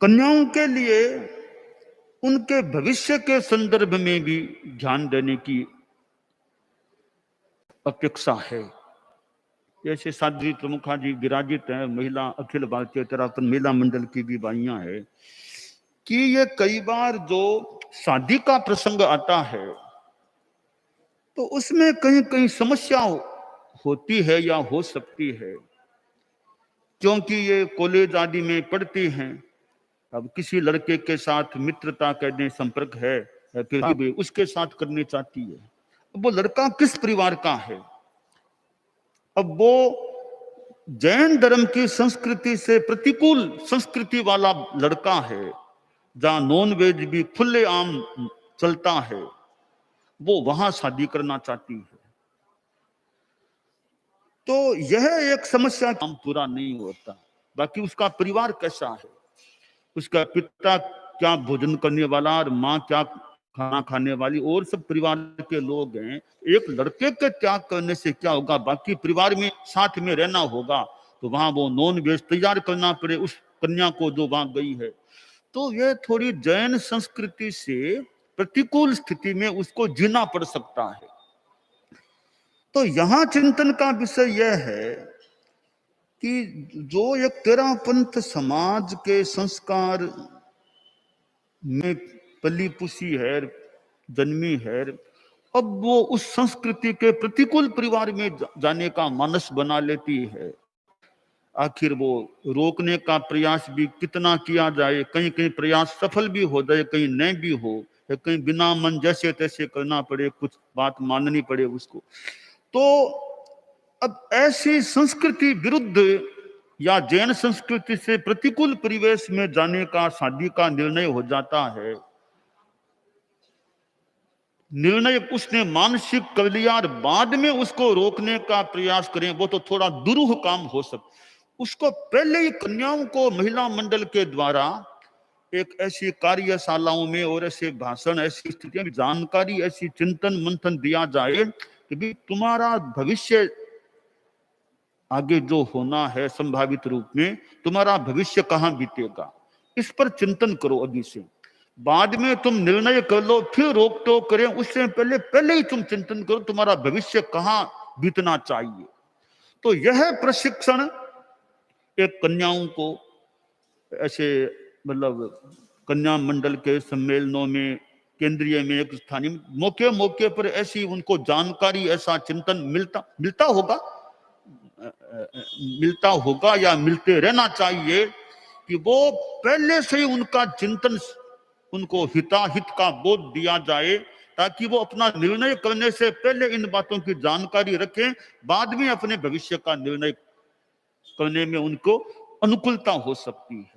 कन्याओं के लिए उनके भविष्य के संदर्भ में भी ध्यान देने की अपेक्षा है। जैसे साध्वी प्रमुखा जी विराजित हैं, महिला अखिल भारतीय उत्तराखंड महिला मंडल की भी बाइयां है, कि ये कई बार जो शादी का प्रसंग आता है तो उसमें कहीं कहीं समस्या होती है या हो सकती है, क्योंकि ये कॉलेज आदि में पढ़ती हैं। अब किसी लड़के के साथ मित्रता करने संपर्क है या फिर भी उसके साथ करनी चाहती है। अब वो लड़का किस परिवार का है? अब वो जैन धर्म की संस्कृति से प्रतिकूल संस्कृति वाला लड़का है, जहां नॉन वेज भी खुले आम चलता है, वो वहां शादी करना चाहती है। तो यह एक समस्या, काम पूरा नहीं होता। बाकी उसका परिवार कैसा है, उसका पिता क्या भोजन करने वाला और माँ क्या खाना खाने वाली, और सब परिवार के लोग हैं। एक लड़के के त्याग करने से क्या होगा, बाकी परिवार में साथ में रहना होगा, तो वहां वो नॉन वेज तैयार करना पड़े उस कन्या को जो वहां गई है। तो ये थोड़ी जैन संस्कृति से प्रतिकूल स्थिति में उसको जीना पड़ सकता है। तो यहां चिंतन का विषय यह है कि जो एक तेरापंथ समाज के संस्कार में पली पुसी है, जन्मी है, अब वो उस संस्कृति के प्रतिकूल परिवार में जाने का मानस बना लेती है। आखिर वो रोकने का प्रयास भी कितना किया जाए, कहीं कहीं प्रयास सफल भी हो जाए, कहीं नहीं भी हो, कहीं बिना मन जैसे तैसे करना पड़े, कुछ बात माननी पड़े उसको। तो अब ऐसी संस्कृति विरुद्ध या जैन संस्कृति से प्रतिकूल परिवेश में जाने का शादी का निर्णय हो जाता है। निर्णय उसने मानसिक कर लिया और बाद में उसको रोकने का प्रयास करें, वो तो थोड़ा दुरूह काम हो सकता। उसको पहले ही कन्याओं को महिला मंडल के द्वारा एक ऐसी कार्यशालाओं में और ऐसे भाषण, ऐसी स्थितियों में जानकारी, ऐसी चिंतन मंथन दिया जाए कि भी तुम्हारा भविष्य आगे जो होना है संभावित रूप में, तुम्हारा भविष्य कहां बीतेगा, इस पर चिंतन करो अभी से। बाद में तुम निर्णय कर लो, फिर रोक टोक करें, उससे पहले ही तुम चिंतन करो तुम्हारा भविष्य कहां बीतना चाहिए। तो यह प्रशिक्षण एक कन्याओं को ऐसे, मतलब कन्या मंडल के सम्मेलनों में, केंद्रीय में, एक स्थानीय मौके मौके पर ऐसी उनको जानकारी, ऐसा चिंतन मिलता होगा या मिलते रहना चाहिए कि वो पहले से ही उनका चिंतन, उनको हिताहित का बोध दिया जाए, ताकि वो अपना निर्णय करने से पहले इन बातों की जानकारी रखें, बाद में अपने भविष्य का निर्णय करने में उनको अनुकूलता हो सकती है।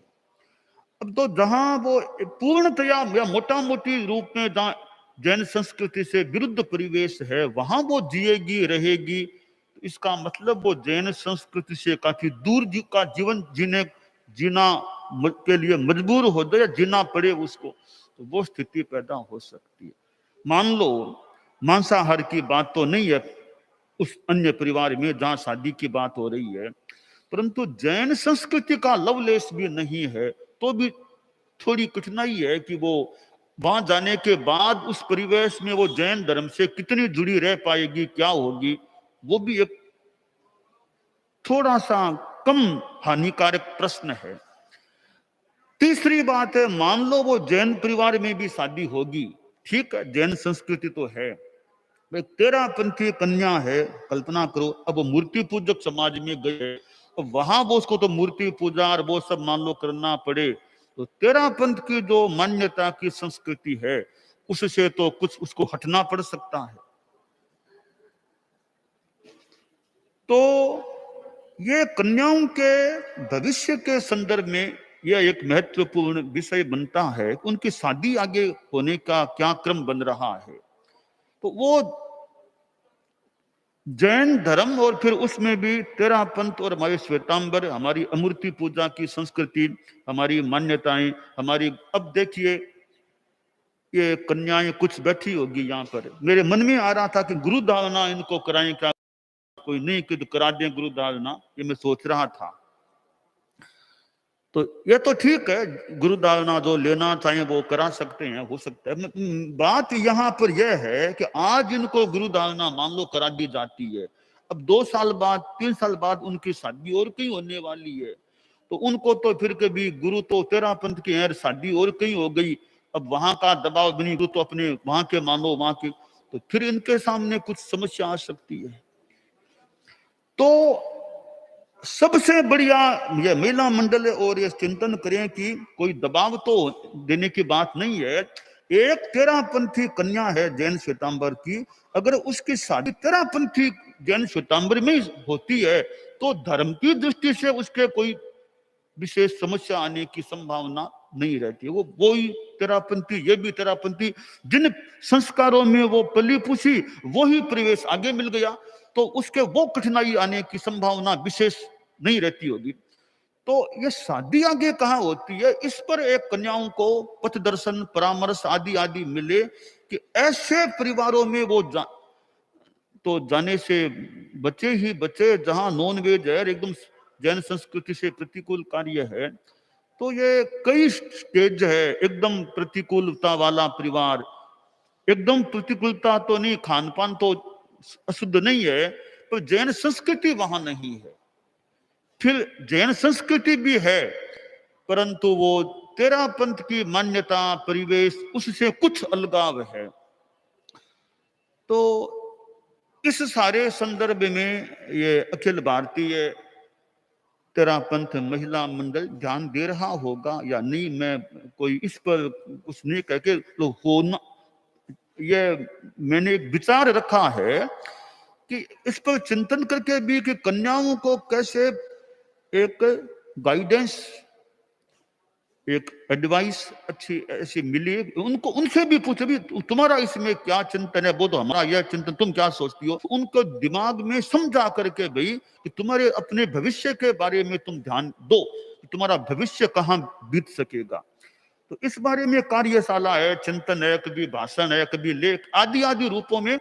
अब तो जहां वो पूर्णतया या मोटा मोटी रूप में जहां जैन संस्कृति से विरुद्ध परिवेश है, वहां वो जिएगी रहेगी, तो इसका मतलब वो जैन संस्कृति से काफी दूर का जीवन जीना के लिए मजबूर हो जाए, जीना पड़े उसको, तो वो स्थिति पैदा हो सकती है। मान लो मांसाहार की बात तो नहीं है उस अन्य परिवार में जहां शादी की बात हो रही है, परंतु जैन संस्कृति का लवलेश भी नहीं है, तो भी थोड़ी कठिनाई है कि वो वहां जाने के बाद उस परिवेश में वो जैन धर्म से कितनी जुड़ी रह पाएगी, क्या होगी, वो भी एक थोड़ा सा कम हानिकारक प्रश्न है। तीसरी बात है, मान लो वो जैन परिवार में भी शादी होगी, ठीक है, जैन संस्कृति तो है, तेरापंथी कन्या है, कल्पना करो, अब वो मूर्ति पूजक समाज में गए, अब वहां वो उसको तो मूर्ति पूजा और वो सब मान लो करना पड़े, तो तेरापंथ की जो मान्यता की संस्कृति है उससे तो कुछ उसको हटना पड़ सकता है। तो ये कन्याओं के भविष्य के संदर्भ में यह एक महत्वपूर्ण विषय बनता है कि उनकी शादी आगे होने का क्या क्रम बन रहा है। तो वो जैन धर्म और फिर उसमें भी तेरापंथ और हमारे श्वेतांबर, हमारी अमूर्ति पूजा की संस्कृति, हमारी मान्यताएं, हमारी, अब देखिए ये कन्याएं कुछ बैठी होगी यहाँ पर, मेरे मन में आ रहा था कि गुरु धारणा इनको कराएं, क्या कोई नहीं कि तो करा दें गुरु धारणा, ये मैं सोच रहा था। तो ये तो ठीक है, गुरुदाना जो लेना चाहे वो करा सकते हैं, हो सकता है। बात यहाँ पर यह है कि आज इनको गुरुदाना मान लो करा दी जाती है, अब 2 साल बाद 3 साल बाद उनकी शादी और कहीं होने वाली है, तो उनको तो फिर कभी गुरु तो तेरा पंथ के हैं, शादी और कहीं हो गई, अब वहां का दबाव बनी, गुरु तो अपने वहां के मानो वहां के, तो फिर इनके सामने कुछ समस्या आ सकती है। तो सबसे बढ़िया ये महिला मंडल और ये चिंतन करें कि कोई दबाव तो देने की बात नहीं है। एक तेरापंथी कन्या है जैन श्वेतांबर की, अगर उसकी शादी तेरापंथी जैन श्वेतांबर में होती है तो धर्म की दृष्टि से उसके कोई विशेष समस्या आने की संभावना नहीं रहती है। वो ही तेरापंथी, ये भी तेरापंथी, जिन संस्कारों में वो पली पुसी वही प्रवेश आगे मिल गया, तो उसके वो कठिनाई आने की संभावना विशेष नहीं रहती होगी। तो ये शादी आगे कहाँ होती है, इस पर एक कन्याओं को पथ दर्शन परामर्श आदि आदि मिले कि ऐसे परिवारों में वो तो जाने से बचे ही बचे जहां नॉन वेज है, एकदम जैन संस्कृति से प्रतिकूल कार्य है। तो ये कई स्टेज है, एकदम प्रतिकूलता वाला परिवार, एकदम प्रतिकूलता तो नहीं, खान पान तो अशुद्ध नहीं है, पर जैन संस्कृति वहां नहीं है। फिर जैन संस्कृति भी है, परंतु वो तेरा पंथ की मान्यता परिवेश उससे कुछ अलगाव है। तो इस सारे संदर्भ में ये अखिल भारतीय तेरा पंथ महिला मंडल ध्यान दे रहा होगा या नहीं, मैं कोई इस पर कुछ नहीं कह के तो होना, ये मैंने एक विचार रखा है कि इस पर चिंतन करके भी कि कन्याओं को कैसे एक गाइडेंस, एक एडवाइस अच्छी ऐसी मिली, उनको उनसे भी पूछे भी तुम्हारा इसमें क्या चिंतन है, वो तो हमारा यह चिंतन, तुम क्या सोचती हो, उनको दिमाग में समझा करके भाई कि तुम्हारे अपने भविष्य के बारे में तुम ध्यान दो कि तुम्हारा भविष्य कहाँ बीत सकेगा। तो इस बारे में कार्यशाला है, चिंतन है, कभी भाषण है, कभी लेख आदि आदि रूपों में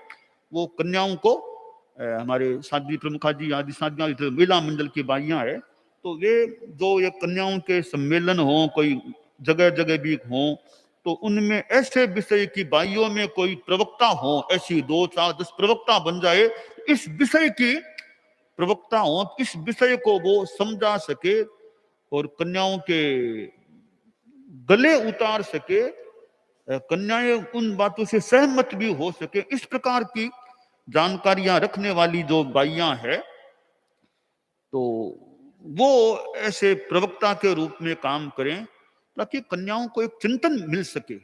वो कन्याओं को हमारे साध्वी प्रमुखा जी आदि साध्या महिला मंडल की बाइयां है, तो वे जो ये कन्याओं के सम्मेलन हो, कोई जगह जगह भी हो, तो उनमें ऐसे विषय की बाइयों में कोई प्रवक्ता हो, ऐसी 2 4 10 प्रवक्ता बन जाए, इस विषय की प्रवक्ता हो, इस विषय को वो समझा सके और कन्याओं के गले उतार सके, कन्याएं उन बातों से सहमत भी हो सके, इस प्रकार की जानकारियां रखने वाली जो बाइयां है, तो वो ऐसे प्रवक्ता के रूप में काम करें ताकि कन्याओं को एक चिंतन मिल सके।